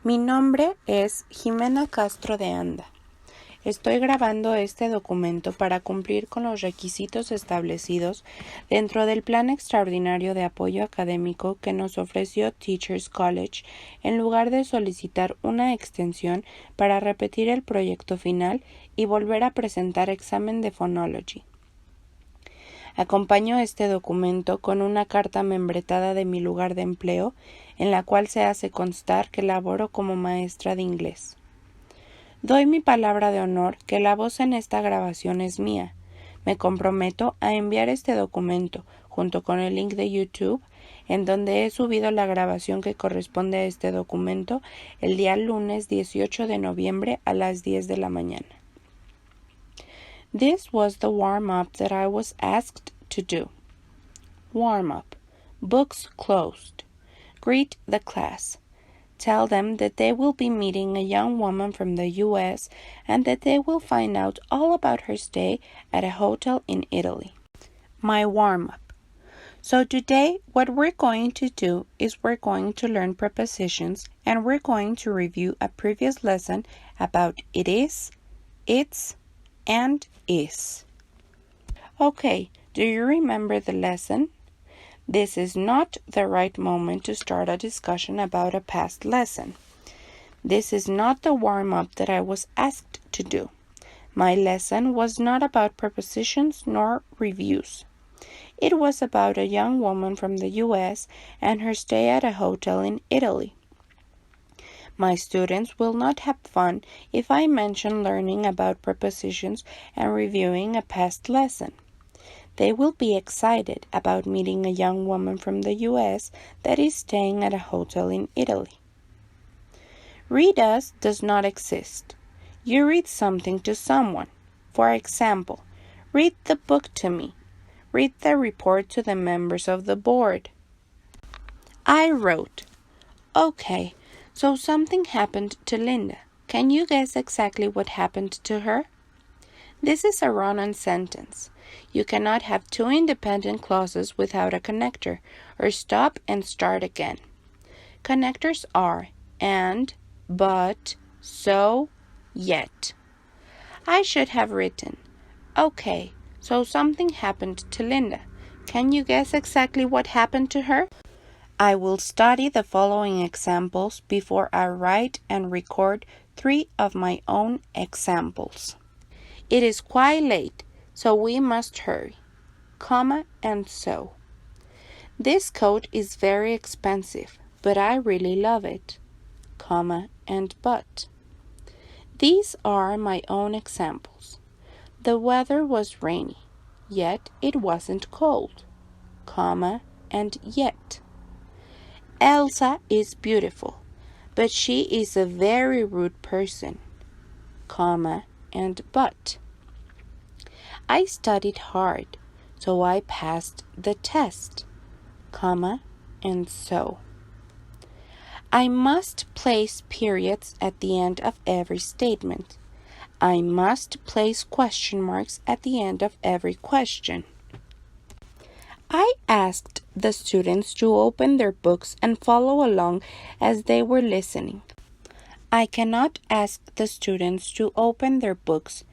Mi nombre es Jimena Castro de Anda. Estoy grabando este documento para cumplir con los requisitos establecidos dentro del Plan Extraordinario de Apoyo Académico que nos ofreció Teachers College en lugar de solicitar una extensión para repetir el proyecto final y volver a presentar examen de Phonology. Acompaño este documento con una carta membretada de mi lugar de empleo en la cual se hace constar que laboro como maestra de inglés. Doy mi palabra de honor que la voz en esta grabación es mía. Me comprometo a enviar este documento, junto con el link de YouTube, en donde he subido la grabación que corresponde a este documento el día lunes 18 de noviembre a las 10 de la mañana. This was the warm-up that I was asked to do. Warm-up. Books closed. Greet the class. Tell them that they will be meeting a young woman from the U.S. and that they will find out all about her stay at a hotel in Italy. My warm-up. So today what we're going to do is we're going to learn prepositions and we're going to review a previous lesson about it is, it's, and is. Okay, do you remember the lesson? This is not the right moment to start a discussion about a past lesson. This is not the warm-up that I was asked to do. My lesson was not about prepositions nor reviews. It was about a young woman from the U.S. and her stay at a hotel in Italy. My students will not have fun if I mention learning about prepositions and reviewing a past lesson. They will be excited about meeting a young woman from the U.S. that is staying at a hotel in Italy. Read us does not exist. You read something to someone. For example, read the book to me. Read the report to the members of the board. I wrote, okay, so something happened to Linda. Can you guess exactly what happened to her? This is a run-on sentence. You cannot have two independent clauses without a connector, or stop and start again. Connectors are and, but, so, yet. I should have written, okay, so something happened to Linda. Can you guess exactly what happened to her? I will study the following examples before I write and record 3 of my own examples. It is quite late, so we must hurry, comma, and so. This coat is very expensive, but I really love it, comma, and but. These are my own examples. The weather was rainy, yet it wasn't cold, comma, and yet. Elsa is beautiful, but she is a very rude person, comma, and but. I studied hard, so I passed the test, comma, and so. I must place periods at the end of every statement. I must place question marks at the end of every question. I asked the students to open their books and follow along as they were listening. I cannot ask the students to open their books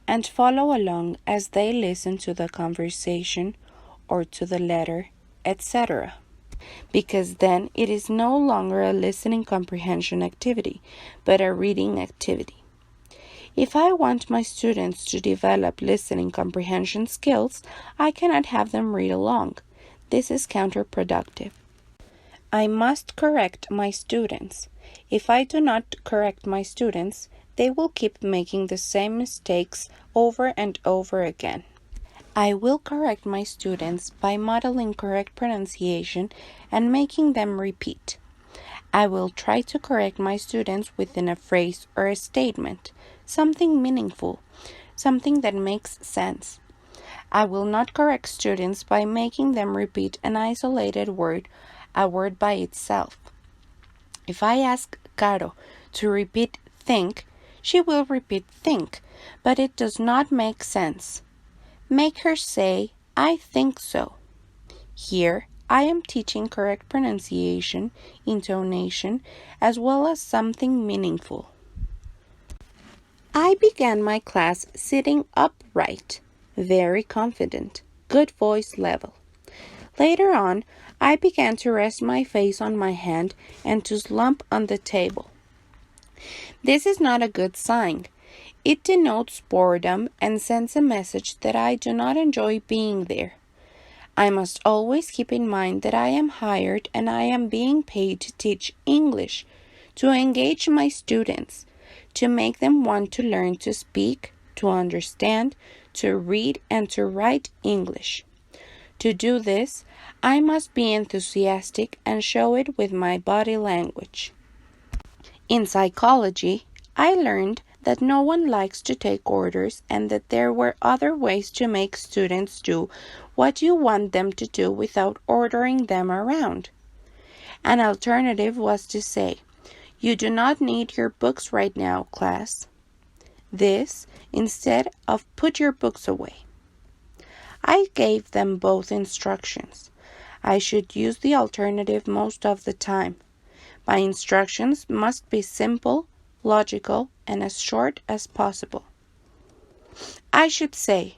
and follow along as they listen to the conversation or to the letter, etc., because then it is no longer a listening comprehension activity, but a reading activity. If I want my students to develop listening comprehension skills, I cannot have them read along. This is counterproductive. I must correct my students. If I do not correct my students, they will keep making the same mistakes over and over again. I will correct my students by modeling correct pronunciation and making them repeat. I will try to correct my students within a phrase or a statement, something meaningful, something that makes sense. I will not correct students by making them repeat an isolated word, a word by itself. If I ask Caro to repeat think, she will repeat think, but it does not make sense. Make her say, I think so. Here, I am teaching correct pronunciation, intonation, as well as something meaningful. I began my class sitting upright, very confident, good voice level. Later on, I began to rest my face on my hand and to slump on the table. This is not a good sign. It denotes boredom and sends a message that I do not enjoy being there. I must always keep in mind that I am hired and I am being paid to teach English, to engage my students, to make them want to learn to speak, to understand, to read, and to write English. To do this, I must be enthusiastic and show it with my body language. In psychology, I learned that no one likes to take orders and that there were other ways to make students do what you want them to do without ordering them around. An alternative was to say, "You do not need your books right now, class." This instead of "put your books away." I gave them both instructions. I should use the alternative most of the time. My instructions must be simple, logical, and as short as possible. I should say,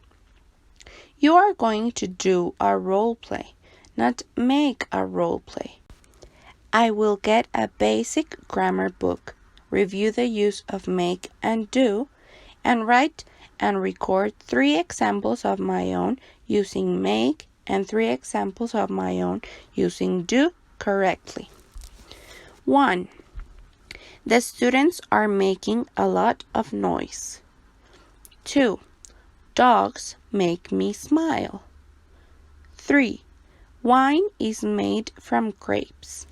"You are going to do a role play, not make a role play." I will get a basic grammar book, review the use of make and do, and write and record 3 examples of my own using make and 3 examples of my own using do correctly. 1. The students are making a lot of noise. 2. Dogs make me smile. 3. Wine is made from grapes.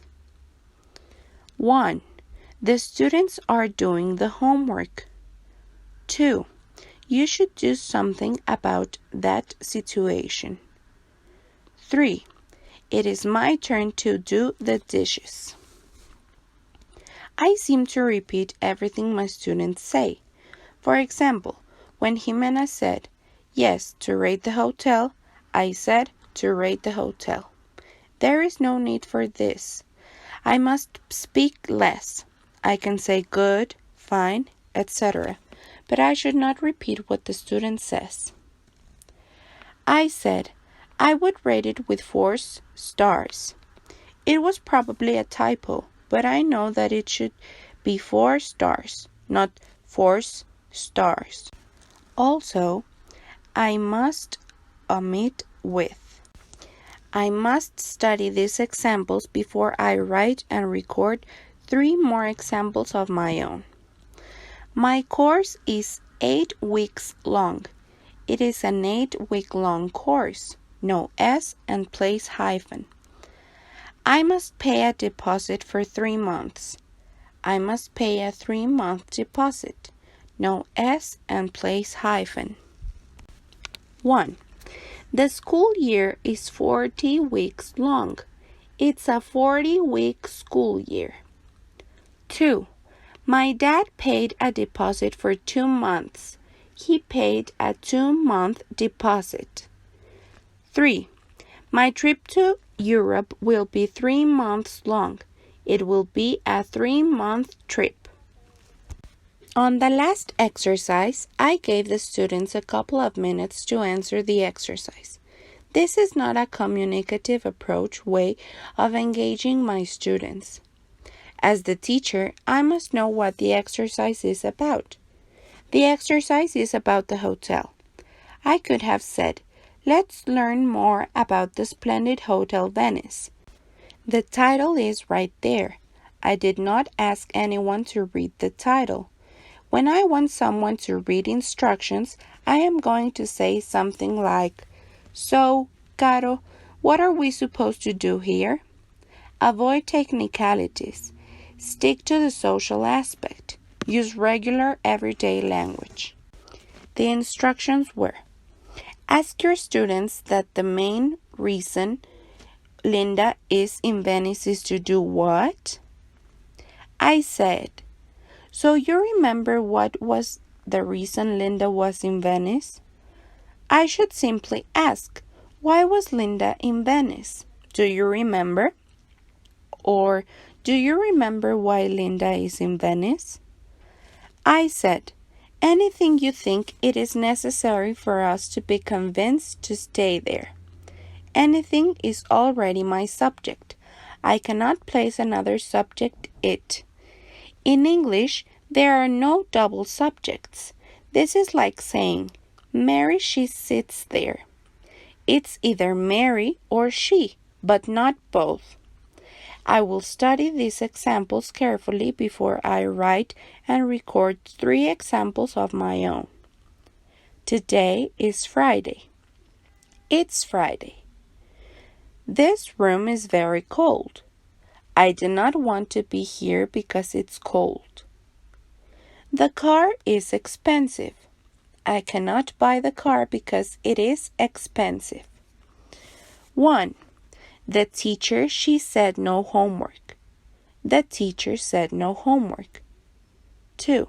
1. The students are doing the homework. 2. You should do something about that situation. 3. It is my turn to do the dishes. I seem to repeat everything my students say. For example, when Jimena said, "Yes, to rate the hotel," I said, "to rate the hotel." There is no need for this. I must speak less. I can say good, fine, etc., but I should not repeat what the student says. I said, I would rate it with 4 stars. It was probably a typo, but I know that it should be 4 stars, not 4 stars. Also, I must omit with. I must study these examples before I write and record 3 more examples of my own. My course is 8 weeks long. It is an 8-week-long course. No S and place hyphen. I must pay a deposit for 3 months. I must pay a 3-month deposit. No S and place hyphen. 1. The school year is 40 weeks long. It's a 40-week school year. 2. My dad paid a deposit for 2 months. He paid a 2-month deposit. 3. My trip to Europe will be 3 months long. It will be a 3-month trip. On the last exercise, I gave the students a couple of minutes to answer the exercise. This is not a communicative approach way of engaging my students. As the teacher, I must know what the exercise is about. The exercise is about the hotel. I could have said, "Let's learn more about the splendid Hotel Venice." The title is right there. I did not ask anyone to read the title. When I want someone to read instructions, I am going to say something like, "So, Caro, what are we supposed to do here?" Avoid technicalities. Stick to the social aspect. Use regular everyday language. The instructions were, ask your students that the main reason Linda is in Venice is to do what? I said, "So you remember what was the reason Linda was in Venice?" I should simply ask, why was Linda in Venice? Do you remember? Or, do you remember why Linda is in Venice? I said, anything you think it is necessary for us to be convinced to stay there. Anything is already my subject. I cannot place another subject it. In English, there are no double subjects. This is like saying, Mary, she sits there. It's either Mary or she, but not both. I will study these examples carefully before I write and record 3 examples of my own. Today is Friday. It's Friday. This room is very cold. I do not want to be here because it's cold. The car is expensive. I cannot buy the car because it is expensive. 1. The teacher, she said no homework. The teacher said no homework. 2.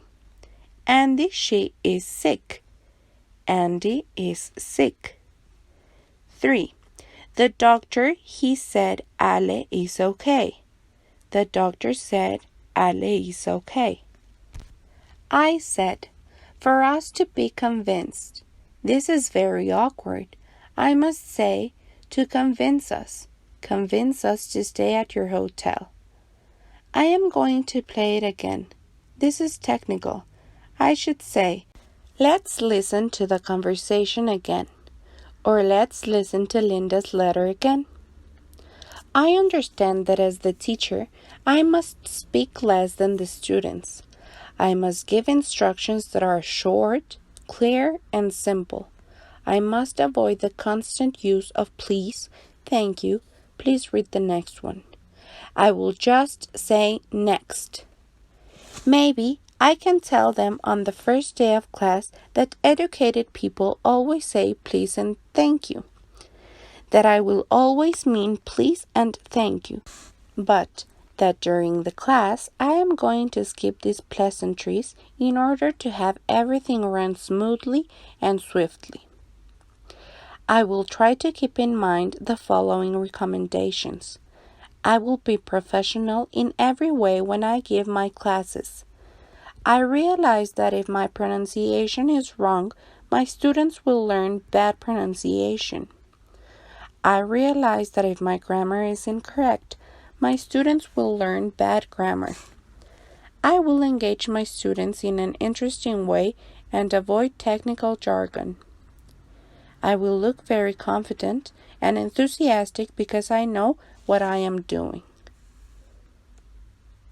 Andy, she is sick. Andy is sick. 3. The doctor, he said Ale is okay. The doctor said Ale is okay. I said, for us to be convinced. This is very awkward. I must say, to convince us. Convince us to stay at your hotel. I am going to play it again. This is technical. I should say, let's listen to the conversation again. Or let's listen to Linda's letter again. I understand that as the teacher, I must speak less than the students. I must give instructions that are short, clear, and simple. I must avoid the constant use of please, thank you. Please read the next one. I will just say next. Maybe I can tell them on the first day of class that educated people always say please and thank you. That I will always mean please and thank you. But that during the class I am going to skip these pleasantries in order to have everything run smoothly and swiftly. I will try to keep in mind the following recommendations. I will be professional in every way when I give my classes. I realize that if my pronunciation is wrong, my students will learn bad pronunciation. I realize that if my grammar is incorrect, my students will learn bad grammar. I will engage my students in an interesting way and avoid technical jargon. I will look very confident and enthusiastic because I know what I am doing.